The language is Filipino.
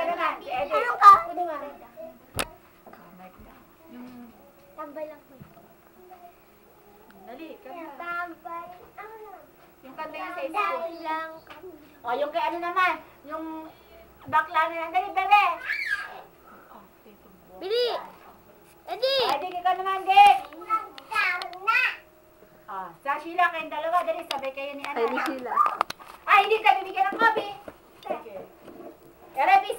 naman. Si Eddie. Ano ka? Yung... Tambay lang po. Dali, kanta. Tambay. Ano na? Yung kanta yung sa school. Tambay lang kami. O, yung kay ano naman. Yung bakla na lang. Dali, bebe. Bili! Eddie! Eddie, ikaw naman, Dick. Sa Sheila, kayong dalawa. Dali, sabay kayo ni Ana. Ay, ni Sheila. Ay, hindi ka bibigyan ng kopi. Sige. Ere, pisa.